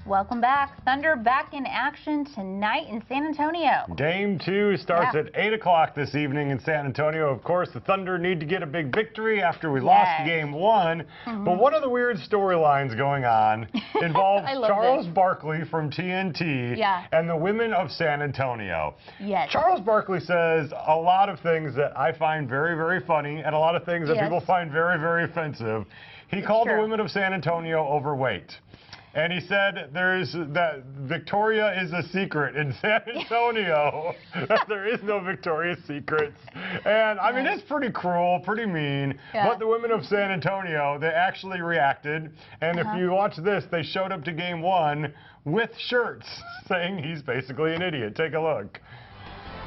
Welcome back. Thunder back in action tonight in San Antonio. Game 2 starts at 8 o'clock this evening in San Antonio. Of course, the Thunder need to get a big victory after we lost Game 1. But one of the weird storylines going on involves Charles Barkley from TNT and the women of San Antonio. Charles Barkley says a lot of things that I find very, very funny and a lot of things that people find very, very offensive. He called the women of San Antonio overweight. And he said that Victoria is a secret in San Antonio. There is no Victoria's Secrets. And, I mean, it's pretty cruel, pretty mean. But the women of San Antonio, they actually reacted. And if you watch this, they showed up to Game 1 with shirts saying he's basically an idiot. Take a look.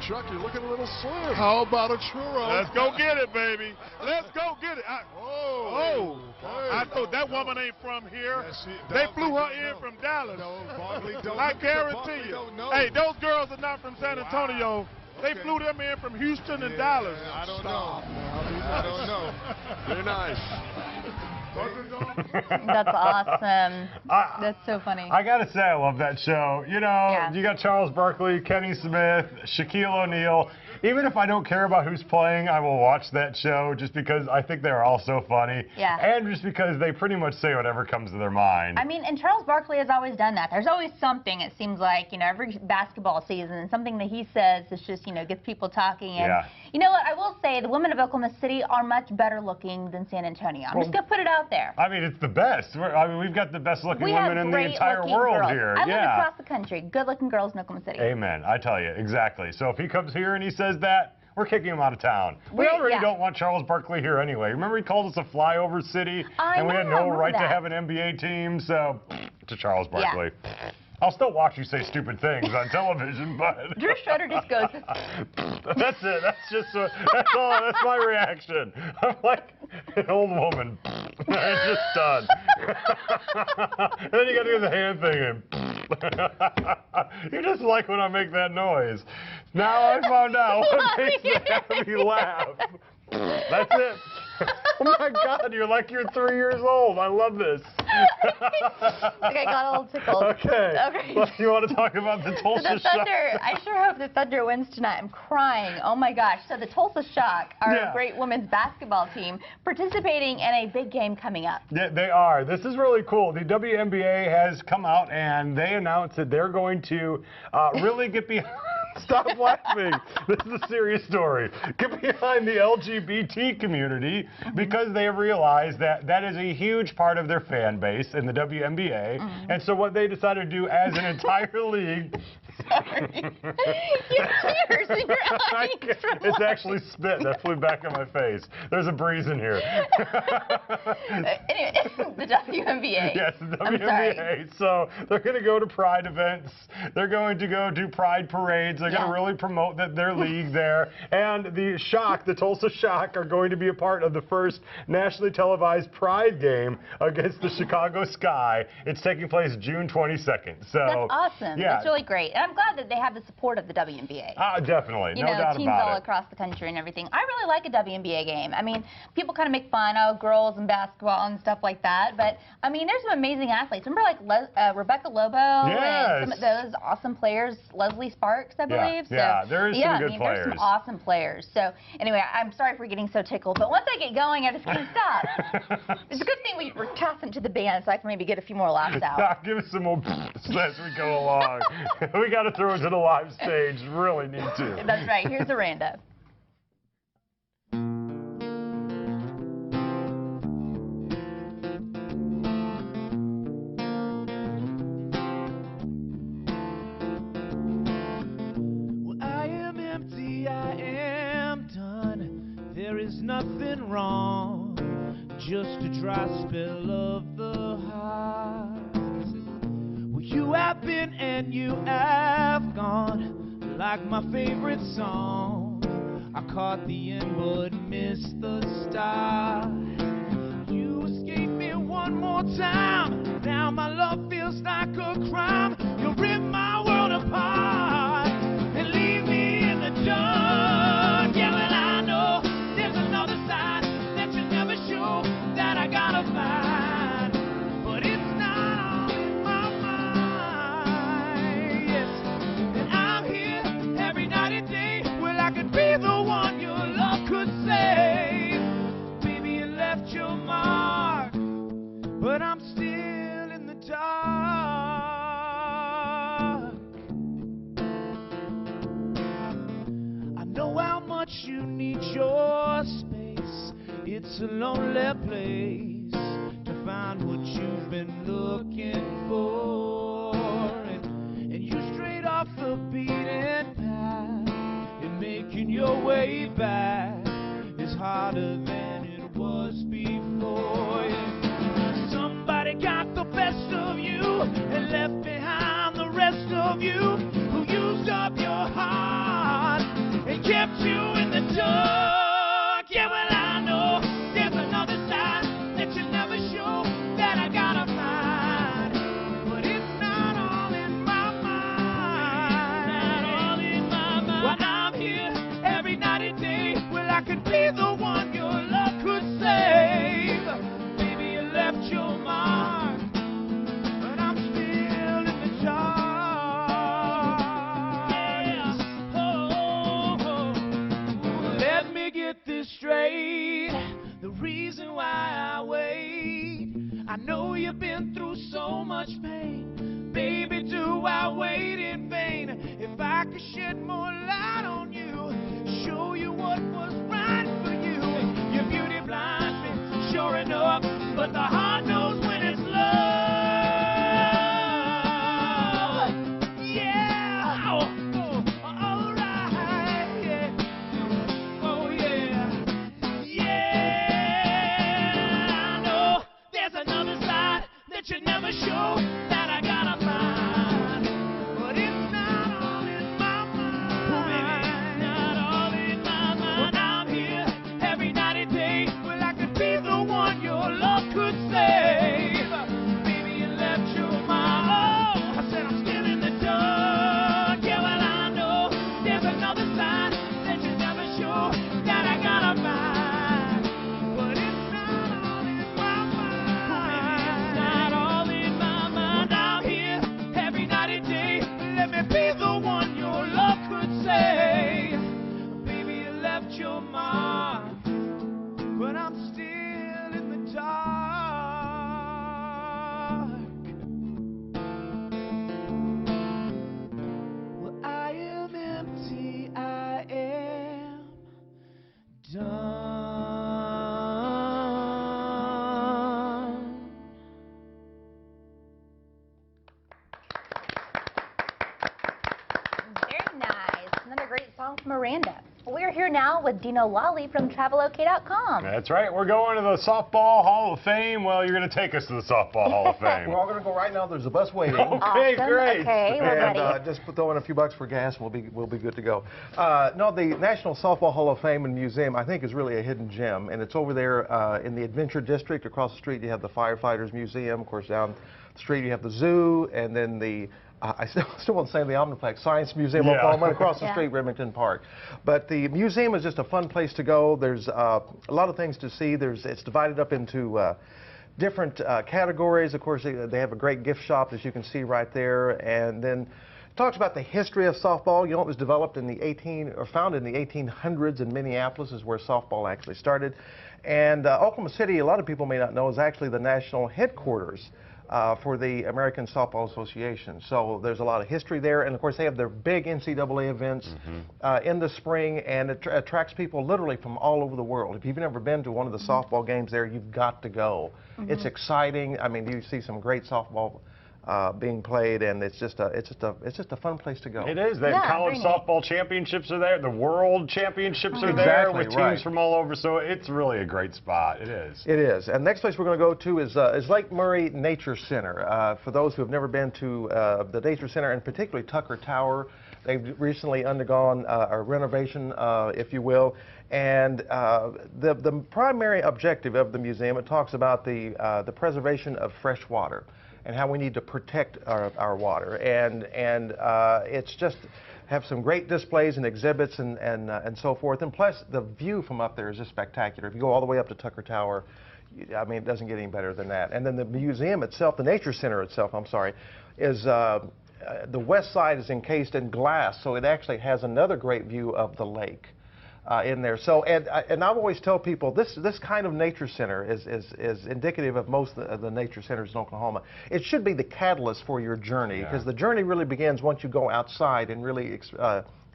Chuck, you're looking a little slim. How about a churro? Let's go get it, baby. Let's go get it. I thought that woman ain't from here. They flew her in from Dallas. I guarantee you. Hey, those girls are not from San Antonio. They flew them in from Houston and Dallas. I don't know. I don't know. They're nice. That's awesome. That's so funny. I gotta say, I love that show. You know, you got Charles Barkley, Kenny Smith, Shaquille O'Neal. Even if I don't care about who's playing, I will watch that show just because I think they're all so funny. And just because they pretty much say whatever comes to their mind. I mean, and Charles Barkley has always done that. There's always something, it seems like, you know, every basketball season, and something that he says is just, you know, gets people talking. And you know what? I will say the women of Oklahoma City are much better looking than San Antonio. I'm just going to put it out there. I mean, it's the best. I mean, we've got the best looking women in the entire world here. I live across the country. Good looking girls in Oklahoma City. Amen. I tell you, exactly. So if he comes here and he says that, we're kicking him out of town. We already don't want Charles Barkley here anyway. Remember he called us a flyover city? And we had no right to have an NBA team, so to Charles Barkley. I'll still watch you say stupid things on television, but Drew Schroeder just goes. That's it. That's just that's all. That's my reaction. I'm like an old woman. It's just done. And then you got to do the hand thing. You just like when I make that noise. Now I found out what makes me happy laugh. That's it. Oh my God, you're like you're 3 years old. I love this. I got a little tickled. Okay. Well, you want to talk about the Tulsa Shock? I sure hope the Thunder wins tonight. I'm crying. Oh my gosh. So the Tulsa Shock, our great women's basketball team, participating in a big game coming up. Yeah, they are. This is really cool. The WNBA has come out and they announced that they're going to really get behind. Stop laughing. This is a serious story. Get behind the LGBT community because they have realized that that is a huge part of their fan base in the WNBA. And so what they decided to do as an entire league. Sorry. Your tears in your eyes. It's actually spit that flew back in my face. There's a breeze in here. Anyway, the WNBA. Yes, the WNBA. So they're going to go to Pride events. They're going to go do Pride parades. They're going to really promote their league there. And the Shock, the Tulsa Shock, are going to be a part of the first nationally televised Pride game against the Chicago Sky. It's taking place June 22nd. So that's awesome. Yeah. That's really great. And I'm glad that they have the support of the WNBA. Definitely. You no know, doubt teams about all it. across the country and everything. I really like a WNBA game. I mean, people kind of make fun of girls and basketball and stuff like that. But, I mean, there's some amazing athletes. Remember, like, Rebecca Lobo and some of those awesome players, Leslie Sparks, I believe. Yeah, there's some good players. There's some awesome players. So, anyway, I'm sorry for getting so tickled. But once I get going, I just can't stop. It's a good thing we're tossing to the band so I can maybe get a few more laughs out. Give us some more as we go along. We got to throw it to the live stage. Really need to. That's right. Here's the roundup. There is nothing wrong, just a dry spell of the heart. Well, you have been and you have gone, like my favorite song. I caught the end but missed the start. You escape me one more time, now my love feels like a crime. You rip my world apart and leave me in the dark. Yeah, well, I know there's another side that you never show that I gotta find, but it's not all in my mind. but I'm still in the dark. I know how much you need your space. It's a lonely place to find what you've been looking for. And you strayed off the beaten path, and making your way back is harder than it was before. Yeah. Somebody got the best of you and left behind the rest of you, who used up your heart and kept you in the dark. Yeah, well, I know there's another side that you never show, that I gotta find, but it's not all in my mind. Not all in my mind. Well, I'm here every night and day. Well, I could be the one your love could save. Maybe you left your mark, but I'm still in the dark. Yeah. Let me get this straight. The reason why I wait, I know you've been through so much pain. Baby, do I wait in vain? If I could shed more light on you, show you what was right for you. Your beauty blinds me, sure enough, but the heart knows when it's love. Yeah, oh, all right, yeah. Oh yeah, yeah. I know there's another side that you never show, that I gotta find, but it's not all in my mind. Oh, baby, it's not all in my mind. I'm here every night and day. Well, I could be the one your love could save. Baby, you left your mind. Oh, I said I'm still in the dark. Yeah, well, I know there's another side that you never show, that I gotta find, but it's not all in my mind. Oh, baby, it's not all in my mind. I'm here every night and day. Let me be the one your love could save. Baby, you left your mark, but I'm still in the dark. Well, I am empty, I am done. Very nice. Another great song from Miranda. We're here now with Dino Lally from TravelOK.com. That's right. We're going to the Softball Hall of Fame. Well, you're going to take us to the Softball Hall of Fame. We're all going to go right now. There's a bus waiting. Okay, Awesome. great. Okay, we're And ready. just throw in a few bucks for gas, and we'll be good to go. No, the National Softball Hall of Fame and Museum, I think, is really a hidden gem, and it's over there in the Adventure District. Across the street, you have the Firefighters Museum. Of course, down the street, you have the zoo, and then the I still want to say the Omniplex Science Museum of Oklahoma, across the street, Remington Park. But the museum is just a fun place to go. There's a lot of things to see. It's divided up into different categories. Of course, they have a great gift shop, as you can see right there. And then it talks about the history of softball. You know, it was developed in the founded in the 1800s in Minneapolis, is where softball actually started. And Oklahoma City, a lot of people may not know, is actually the national headquarters for the American Softball Association. So there's a lot of history there, and of course they have their big NCAA events in the spring, and it attracts people literally from all over the world. If you've never been to one of the softball games there, you've got to go. It's exciting. I mean, you see some great softball being played, and it's just a fun place to go. It is. The college softball championships are there. The world championships are there with teams from all over. So it's really a great spot. It is. It is. And next place we're going to go to is Lake Murray Nature Center. For those who have never been to the Nature Center, and particularly Tucker Tower, they've recently undergone a renovation, if you will. And the primary objective of the museum, it talks about the preservation of fresh water and how we need to protect our water. And it's just have some great displays and exhibits and so forth. And plus, the view from up there is just spectacular. If you go all the way up to Tucker Tower, I mean, it doesn't get any better than that. And then the museum itself, the Nature Center itself, I'm sorry, is the west side is encased in glass, so it actually has another great view of the lake. in there. So, and I've always tell people this kind of nature center is indicative of most of the nature centers in Oklahoma. It should be the catalyst for your journey, because the journey really begins once you go outside and really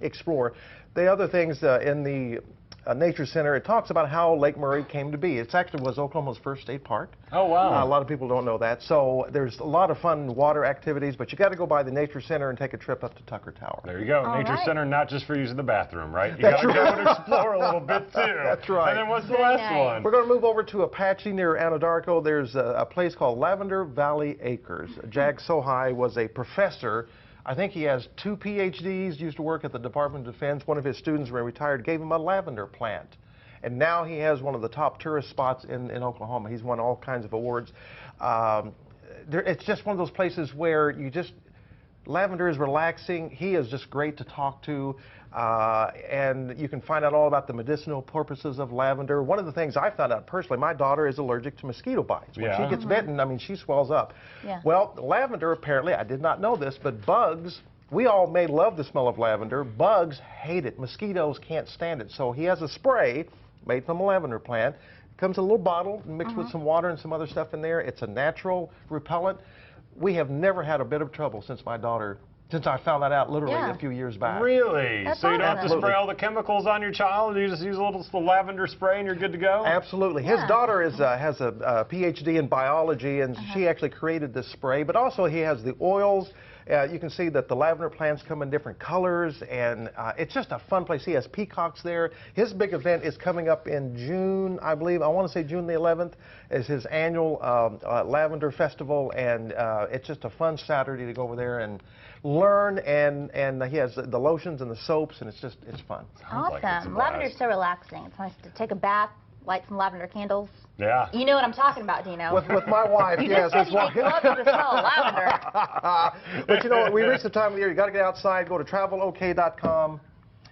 explore. The other things in the Nature Center, it talks about how Lake Murray came to be. It actually was Oklahoma's first state park. Oh, wow. A lot of people don't know that. So there's a lot of fun water activities, but you got to go by the Nature Center and take a trip up to Tucker Tower. There you go. All Nature right. Center, not just for using the bathroom, right? You got to go and explore a little bit, too. That's right. And then what's the Very last nice. one? We're going to move over to Apache near Anadarko. There's a place called Lavender Valley Acres. Jag Sohai was a professor. I think he has 2 PhDs, used to work at the Department of Defense. One of his students, when he retired, gave him a lavender plant. And now he has one of the top tourist spots in Oklahoma. He's won all kinds of awards. It's just one of those places where lavender is relaxing. He is just great to talk to. And you can find out all about the medicinal purposes of lavender. One of the things I found out personally, my daughter is allergic to mosquito bites. When she gets bitten, I mean, she swells up. Yeah. Well, lavender, apparently, I did not know this, but bugs, we all may love the smell of lavender. Bugs hate it. Mosquitoes can't stand it. So he has a spray made from a lavender plant. It comes in a little bottle mixed with some water and some other stuff in there. It's a natural repellent. We have never had a bit of trouble since I found that out literally a few years back. Really? That's so you don't have to awesome. spray all the chemicals on your child? You just use a little lavender spray and you're good to go? Absolutely. His daughter has a PhD in biology, and she actually created this spray, but also he has the oils. You can see that the lavender plants come in different colors, and it's just a fun place. He has peacocks there. His big event is coming up in June, I believe. I want to say June the 11th is his annual lavender festival, and it's just a fun Saturday to go over there and learn, and he has the lotions and the soaps, and it's fun. Awesome. Lavender is so relaxing. It's nice to take a bath, light some lavender candles. Yeah. You know what I'm talking about, Dino. With my wife, yes. You love the smell of lavender. But you know, we reached the time of the year. You got to get outside. Go to travelok.com.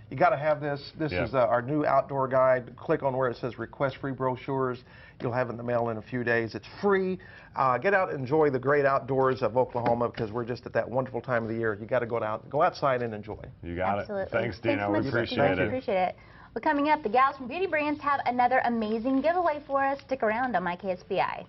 You got to have this. This is our new outdoor guide. Click on where it says request free brochures. You'll have it in the mail in a few days. It's free. Get out and enjoy the great outdoors of Oklahoma, because we're just at that wonderful time of the year. You got to go outside and enjoy. You got Absolutely. it. Thanks, Dino. Thanks We so much, appreciate it. Appreciate it. Well, coming up, the gals from Beauty Brands have another amazing giveaway for us. Stick around on my KSBI.